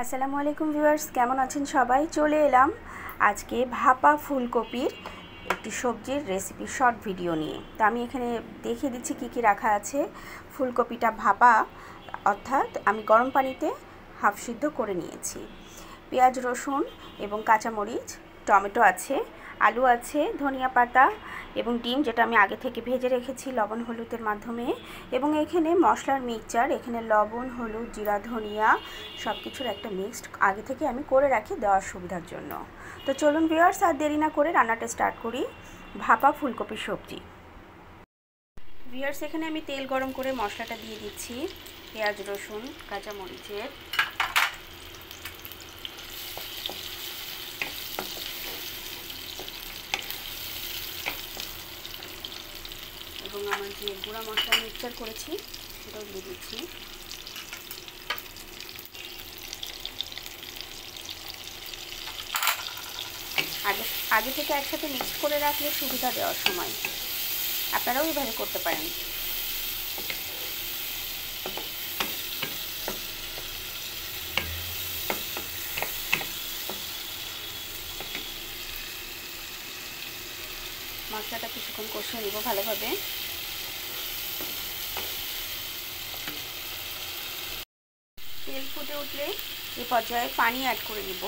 আসসালামু আলাইকুম ভিউয়ার্স, কেমন আছেন সবাই? চলে এলাম আজকে ভাপা ফুলকপির একটি সবজির রেসিপি শর্ট ভিডিও নিয়ে। তো আমি এখানে দেখিয়ে দিচ্ছি কি কি রাখা আছে। ফুলকপিটা ভাপা অর্থাৎ আমি গরম পানিতে হাফ সিদ্ধ করে নিয়েছি। পেঁয়াজ, রসুন এবং কাঁচামরিচ, টমেটো আছে, আলু আছে, ধনিয়া পাতা এবং ডিম, যেটা আমি আগে থেকে ভেজে রেখেছি লবণ হলুদের মাধ্যমে। এবং এখানে মশলার মিক্সচার, এখানে লবণ, হলুদ, জিরা, ধনিয়া সব কিছুর একটা মিক্সড আগে থেকে আমি করে রাখি দেওয়ার সুবিধার জন্য। তো চলুন ভিউয়ার্স, আর দেরি না করে রান্নাটা স্টার্ট করি। ভাপা ফুলকপির সবজি। ভিউয়ার্স, এখানে আমি তেল গরম করে মশলাটা দিয়ে দিচ্ছি। পেঁয়াজ, রসুন, কাঁচামরিচের, এবং আমার যে গুঁড়া মশলা মিক্সচার করেছি সেটাও দিয়ে দিচ্ছি। আগে থেকে একসাথে মিক্স করে রাখলে সুবিধা দেওয়ার সময়। আপনারাও এইভাবে করতে পারেন। মশলাটা কিছুক্ষণ কষিয়ে নিব ভালোভাবে। তেল ফুটে উঠলে এই পর্যায়ে পানি অ্যাড করে নিব।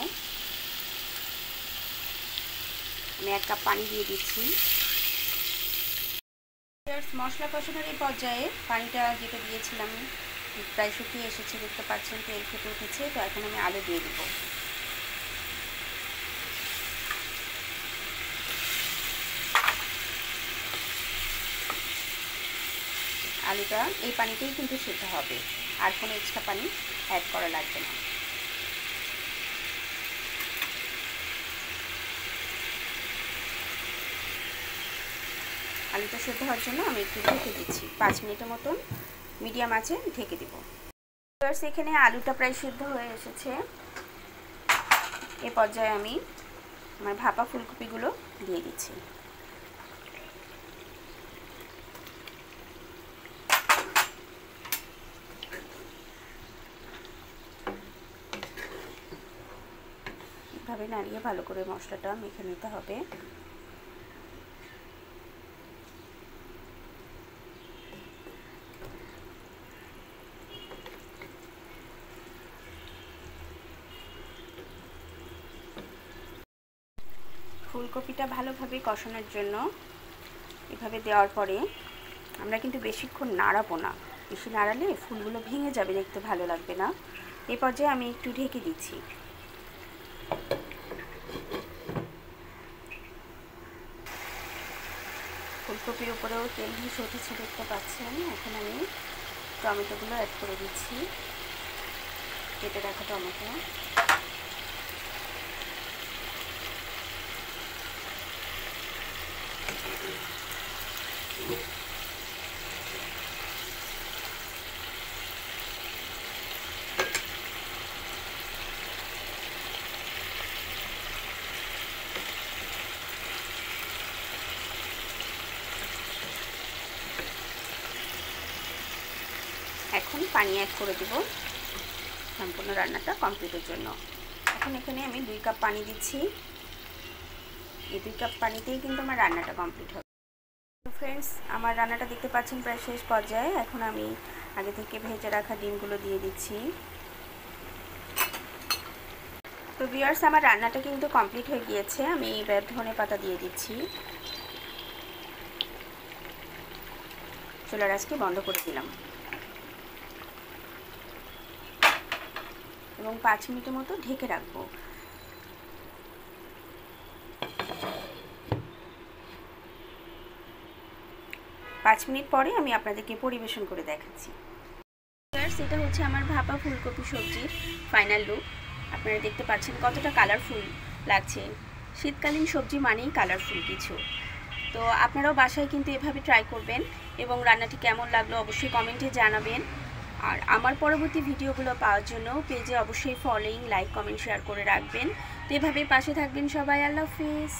আমি 1 কাপ পানি দিয়ে দিচ্ছি। মশলা কষানোর এই পর্যায়ে পানিটা যেটা দিয়েছিলাম প্রায় শুকিয়ে এসেছে, দেখতে পাচ্ছেন তেল ফুটে উঠেছে। তো এখন আমি আলু দিয়ে দিব। আলুটা এই পানিতেই কিন্তু সিদ্ধ হবে, আর কোনো এক্সট্রা পানি অ্যাড করা লাগবে না। আলুটা সিদ্ধ হওয়ার জন্য আমি একটু ঢেকে দিচ্ছি। 5 মিনিটের মতন মিডিয়াম আঁচে ঢেকে দিব। এখানে আলুটা প্রায় সিদ্ধ হয়ে এসেছে। এ পর্যায়ে আমি আমার ভাপা ফুলকপিগুলো দিয়ে দিচ্ছি। এভাবে নাড়িয়ে ভালো করে মশলাটা মেখে নিতে হবে। ফুলকপিটা ভালোভাবে কষানোর জন্য এভাবে দেওয়ার পরে আমরা কিন্তু বেশিক্ষণ নাড়াবো না। বেশি নাড়ালে ফুলগুলো ভেঙে যাবে, দেখতে ভালো লাগবে না। এই পর্যায়ে আমি একটু ঢেকে দিচ্ছি। ফুলকপির উপরেও তেল ভেসে উঠেছে, দেখতে পাচ্ছেন। এখন আমি টমেটোগুলো অ্যাড করে দিচ্ছি, কেটে রাখা টমেটো। এখন পানি অ্যাড করে দেব সম্পূর্ণ রান্নাটা কমপ্লিটের জন্য। এখন এখানে আমি 2 কাপ পানি দিচ্ছি। এই 2 কাপ পানিতেই কিন্তু আমার রান্নাটা কমপ্লিট হবে। তো ফ্রেন্ডস, আমার রান্নাটা দেখতে পাচ্ছেন প্রায় শেষ পর্যায়ে। এখন আমি আগে থেকে ভেজে রাখা ডিমগুলো দিয়ে দিচ্ছি। তো ভিউয়ার্স, আমার রান্নাটা কিন্তু কমপ্লিট হয়ে গিয়েছে। আমি এবার ধনেপাতা দিয়ে দিচ্ছি। চুলার আঁচকে বন্ধ করে দিলাম এবং 5 মিনিটের মতো ঢেকে রাখবো। পাঁচ মিনিট পরে আমি আপনাদেরকে পরিবেশন করে দেখাচ্ছি। এটা হচ্ছে আমার ভাপা ফুলকপি সবজির ফাইনাল লুক। আপনারা দেখতে পাচ্ছেন কতটা কালারফুল লাগছে। শীতকালীন সবজি মানেই কালারফুল কিছু। তো আপনারাও বাসায় কিন্তু এভাবে ট্রাই করবেন এবং রান্নাটি কেমন লাগলো অবশ্যই কমেন্টে জানাবেন। আর আমার পরবর্তী ভিডিওগুলো পাওয়ার জন্য পেজে অবশ্যই ফলোইং, লাইক, কমেন্ট, শেয়ার করে রাখবেন। তো এভাবেই পাশে থাকবেন সবাই। আল্লাহ হাফেজ।